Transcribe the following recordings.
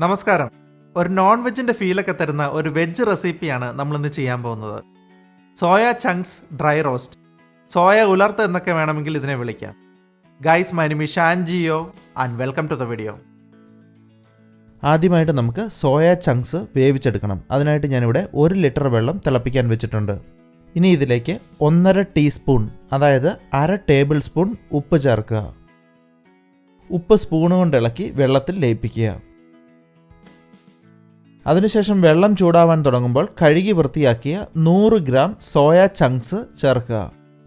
നമസ്കാരം. ഒരു നോൺ വെജിൻ്റെ ഫീലൊക്കെ തരുന്ന ഒരു വെജ് റെസിപ്പിയാണ് നമ്മളിന്ന് ചെയ്യാൻ പോകുന്നത്. Soya chunks dry roast, soya ഉലർത്ത് എന്നൊക്കെ വേണമെങ്കിൽ ഇതിനെ വിളിക്കാം. Guys, my name is Shanjio and welcome to the video. ആദ്യമായിട്ട് നമുക്ക് സോയ ചങ്ക്സ് വേവിച്ചെടുക്കണം. അതിനായിട്ട് ഞാനിവിടെ 1 ലിറ്റർ വെള്ളം തിളപ്പിക്കാൻ വെച്ചിട്ടുണ്ട്. ഇനി ഇതിലേക്ക് 1.5 ടീസ്പൂൺ, അതായത് 1/2 ടേബിൾ സ്പൂൺ ഉപ്പ് ചേർക്കുക. ഉപ്പ് സ്പൂണ് കൊണ്ട് ഇളക്കി വെള്ളത്തിൽ ലയിപ്പിക്കുക. അതിനുശേഷം വെള്ളം ചൂടാവാൻ തുടങ്ങുമ്പോൾ കഴുകി വൃത്തിയാക്കിയ 100 ഗ്രാം സോയ ചങ്ക്സ് ചേർക്കുക.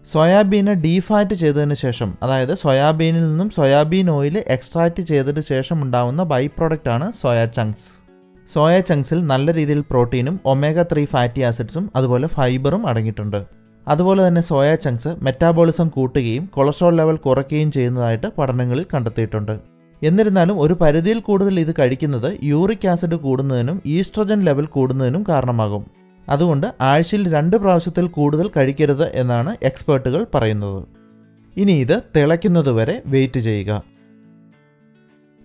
സോയാബീനെ ഡീഫാറ്റ് ചെയ്തതിന് ശേഷം, അതായത് സോയാബീനിൽ നിന്നും സോയാബീൻ ഓയിൽ എക്സ്ട്രാക്റ്റ് ചെയ്തതിന് ശേഷം ഉണ്ടാകുന്ന ബൈ പ്രോഡക്റ്റ് ആണ് സോയ ചങ്ക്സ്. സോയ ചങ്ക്സിൽ നല്ല രീതിയിൽ പ്രോട്ടീനും omega-3 ഫാറ്റി ആസിഡ്സും അതുപോലെ ഫൈബറും അടങ്ങിയിട്ടുണ്ട്. അതുപോലെ തന്നെ സോയ ചങ്ക്സ് മെറ്റാബോളിസം കൂട്ടുകയും കൊളസ്ട്രോൾ ലെവൽ കുറയ്ക്കുകയും ചെയ്യുന്നതായിട്ട് പഠനങ്ങളിൽ കണ്ടെത്തിയിട്ടുണ്ട്. എന്നിരുന്നാലും ഒരു പരിധിയിൽ കൂടുതൽ ഇത് കഴിക്കുന്നത് യൂറിക് ആസിഡ് കൂടുന്നതിനും ഈസ്ട്രജൻ ലെവൽ കൂടുന്നതിനും കാരണമാകും. അതുകൊണ്ട് ആഴ്ചയിൽ 2 പ്രാവശ്യത്തിൽ കൂടുതൽ കഴിക്കരുത് എന്നാണ് എക്സ്പേർട്ടുകൾ പറയുന്നത്. ഇനി ഇത് തിളയ്ക്കുന്നതുവരെ വെയിറ്റ് ചെയ്യുക.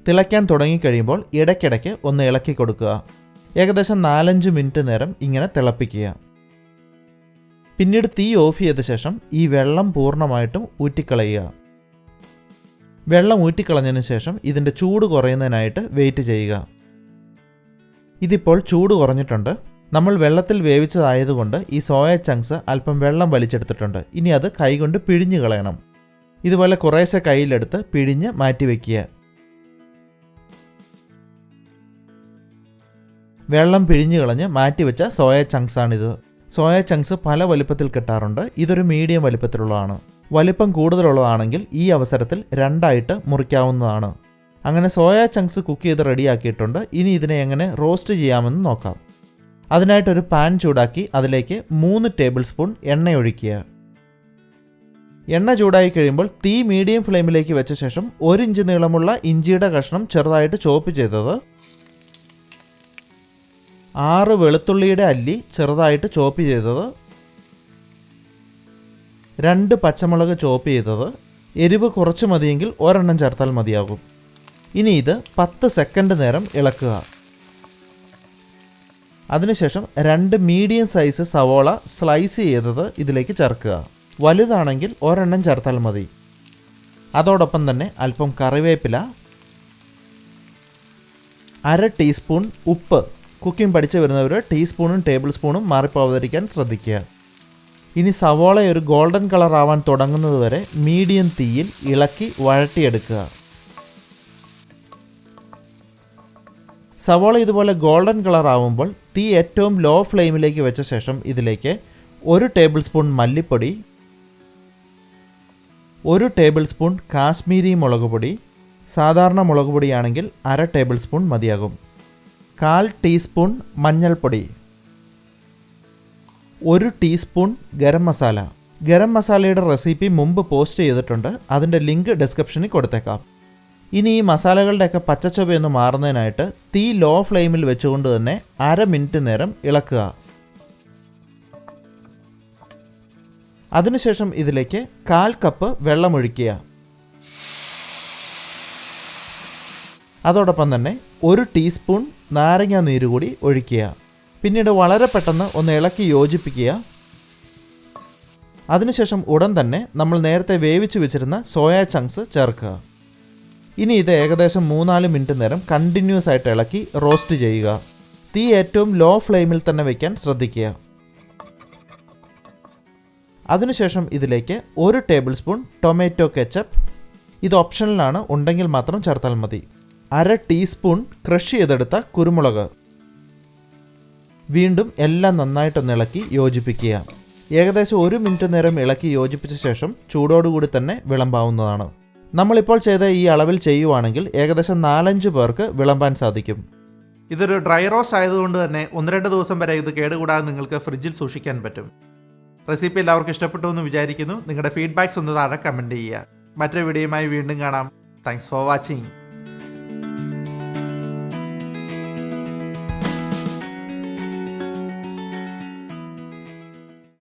തിളയ്ക്കാൻ തുടങ്ങിക്കഴിയുമ്പോൾ ഇടയ്ക്കിടയ്ക്ക് ഒന്ന് ഇളക്കി കൊടുക്കുക. ഏകദേശം 4-5 മിനിറ്റ് നേരം ഇങ്ങനെ തിളപ്പിക്കുക. പിന്നീട് തീ ഓഫ് ചെയ്ത ശേഷം ഈ വെള്ളം പൂർണ്ണമായിട്ടും ഊറ്റിക്കളയുക. വെള്ളം ഊറ്റിക്കളഞ്ഞതിന് ശേഷം ഇതിൻ്റെ ചൂട് കുറയുന്നതിനായിട്ട് വെയിറ്റ് ചെയ്യുക. ഇതിപ്പോൾ ചൂട് കുറഞ്ഞിട്ടുണ്ട്. നമ്മൾ വെള്ളത്തിൽ വേവിച്ചതായതുകൊണ്ട് ഈ സോയ ചങ്ക്സ് അല്പം വെള്ളം വലിച്ചെടുത്തിട്ടുണ്ട്. ഇനി അത് കൈകൊണ്ട് പിഴിഞ്ഞ് കളയണം. ഇതുപോലെ കുറേശ്ശെ കയ്യിലെടുത്ത് പിഴിഞ്ഞ് മാറ്റി വയ്ക്കുക. വെള്ളം പിഴിഞ്ഞ് കളഞ്ഞ് മാറ്റിവെച്ച സോയ ചങ്ക്സ് ആണിത്. സോയ ചങ്ക്സ് പല വലുപ്പത്തിൽ കിട്ടാറുണ്ട്. ഇതൊരു മീഡിയം വലുപ്പത്തിലുള്ളതാണ്. വലിപ്പം കൂടുതലുള്ളതാണെങ്കിൽ ഈ അവസരത്തിൽ 2ആയിട്ട് മുറിക്കാവുന്നതാണ്. അങ്ങനെ സോയ ചങ്ക്സ് കുക്ക് ചെയ്ത് റെഡിയാക്കിയിട്ടുണ്ട്. ഇനി ഇതിനെ എങ്ങനെ റോസ്റ്റ് ചെയ്യാമെന്ന് നോക്കാം. അതിനായിട്ടൊരു പാൻ ചൂടാക്കി അതിലേക്ക് 3 ടേബിൾ സ്പൂൺ എണ്ണ ഒഴിക്കുക. എണ്ണ ചൂടായി കഴിയുമ്പോൾ തീ മീഡിയം ഫ്ലെയിമിലേക്ക് വെച്ച ശേഷം 1 ഇഞ്ച് നീളമുള്ള ഇഞ്ചിയുടെ കഷ്ണം ചെറുതായിട്ട് ചോപ്പ് ചെയ്തത്, 6 വെളുത്തുള്ളിയുടെ അല്ലി ചെറുതായിട്ട് ചോപ്പ് ചെയ്തത്, 2 പച്ചമുളക് ചോപ്പ് ചെയ്തത്, എരിവ് കുറച്ച് മതിയെങ്കിൽ 1 ചേർത്താൽ മതിയാകും. ഇനി ഇത് 10 സെക്കൻഡ് നേരം ഇളക്കുക. അതിനുശേഷം 2 മീഡിയം സൈസ് സവോള സ്ലൈസ് ചെയ്തത് ഇതിലേക്ക് ചേർക്കുക. വലുതാണെങ്കിൽ 1 ചേർത്താൽ മതി. അതോടൊപ്പം തന്നെ അല്പം കറിവേപ്പില, 1/2 ടീസ്പൂൺ ഉപ്പ്. കുക്കിംഗ് പഠിച്ചു വരുന്നവർ ടീസ്പൂണും ടേബിൾ സ്പൂണും മാറിപ്പോവാതിരിക്കാൻ ശ്രദ്ധിക്കുക. ഇനി സവോള ഒരു ഗോൾഡൻ കളർ ആവാൻ തുടങ്ങുന്നതുവരെ മീഡിയം തീയിൽ ഇളക്കി വഴട്ടിയെടുക്കുക. സവോള ഇതുപോലെ ഗോൾഡൻ കളർ ആവുമ്പോൾ തീ ഏറ്റവും ലോ ഫ്ലെയിമിലേക്ക് വെച്ച ശേഷം ഇതിലേക്ക് 1 ടേബിൾ സ്പൂൺ മല്ലിപ്പൊടി, 1 ടേബിൾ സ്പൂൺ കാശ്മീരി മുളക് പൊടി, സാധാരണ മുളക് പൊടിയാണെങ്കിൽ 1/2 ടേബിൾ സ്പൂൺ മതിയാകും, 1/4 ടീസ്പൂൺ മഞ്ഞൾപ്പൊടി, 1 ടീസ്പൂൺ ഗരം മസാല. ഗരം മസാലയുടെ റെസിപ്പി മുമ്പ് പോസ്റ്റ് ചെയ്തിട്ടുണ്ട്. അതിൻ്റെ ലിങ്ക് ഡിസ്ക്രിപ്ഷനിൽ കൊടുത്തേക്കാം. ഇനി ഈ മസാലകളുടെയൊക്കെ പച്ചച്ചൊവയൊന്ന് മാറുന്നതിനായിട്ട് തീ ലോ ഫ്ലെയിമിൽ വെച്ചുകൊണ്ട് തന്നെ 1/2 മിനിറ്റ് നേരം ഇളക്കുക. അതിനുശേഷം ഇതിലേക്ക് 1/4 കപ്പ് വെള്ളമൊഴിക്കുക. അതോടൊപ്പം തന്നെ 1 ടീസ്പൂൺ നാരങ്ങ നീര് കൂടി ഒഴിക്കുക. പിന്നീട് വളരെ പെട്ടെന്ന് ഒന്ന് ഇളക്കി യോജിപ്പിക്കുക. അതിനുശേഷം ഉടൻ തന്നെ നമ്മൾ നേരത്തെ വേവിച്ച് വെച്ചിരുന്ന സോയ ചങ്ക്സ് ചേർക്കുക. ഇനി ഇത് ഏകദേശം 3-4 മിനിറ്റ് നേരം കണ്ടിന്യൂസ് ആയിട്ട് ഇളക്കി റോസ്റ്റ് ചെയ്യുക. തീ ഏറ്റവും ലോ ഫ്ലെയിമിൽ തന്നെ വയ്ക്കാൻ ശ്രദ്ധിക്കുക. അതിനുശേഷം ഇതിലേക്ക് 1 ടേബിൾ സ്പൂൺ ടൊമാറ്റോ കെച്ചപ്പ്. ഇത് ഓപ്ഷണലാണ്, ഉണ്ടെങ്കിൽ മാത്രം ചേർത്താൽ മതി. 1/2 ടീസ്പൂൺ ക്രഷ് ചെയ്തെടുത്ത കുരുമുളക്. വീണ്ടും എല്ലാം നന്നായിട്ടൊന്ന് ഇളക്കി യോജിപ്പിക്കുക. ഏകദേശം 1 മിനിറ്റ് നേരം ഇളക്കി യോജിപ്പിച്ച ശേഷം ചൂടോടുകൂടി തന്നെ വിളമ്പാവുന്നതാണ്. നമ്മളിപ്പോൾ ചെയ്ത ഈ അളവിൽ ചെയ്യുവാണെങ്കിൽ ഏകദേശം 4-5 പേർക്ക് വിളമ്പാൻ സാധിക്കും. ഇതൊരു ഡ്രൈ റോസ്റ്റ് ആയതുകൊണ്ട് തന്നെ 1-2 ദിവസം വരെ ഇത് കേടുകൂടാതെ നിങ്ങൾക്ക് ഫ്രിഡ്ജിൽ സൂക്ഷിക്കാൻ പറ്റും. റെസിപ്പി എല്ലാവർക്കും ഇഷ്ടപ്പെട്ടു എന്ന് വിചാരിക്കുന്നു. നിങ്ങളുടെ ഫീഡ്ബാക്ക്സ് ഒന്ന് താഴെ കമൻറ്റ് ചെയ്യുക. മറ്റൊരു വീഡിയോയുമായി വീണ്ടും കാണാം. Thanks for watching.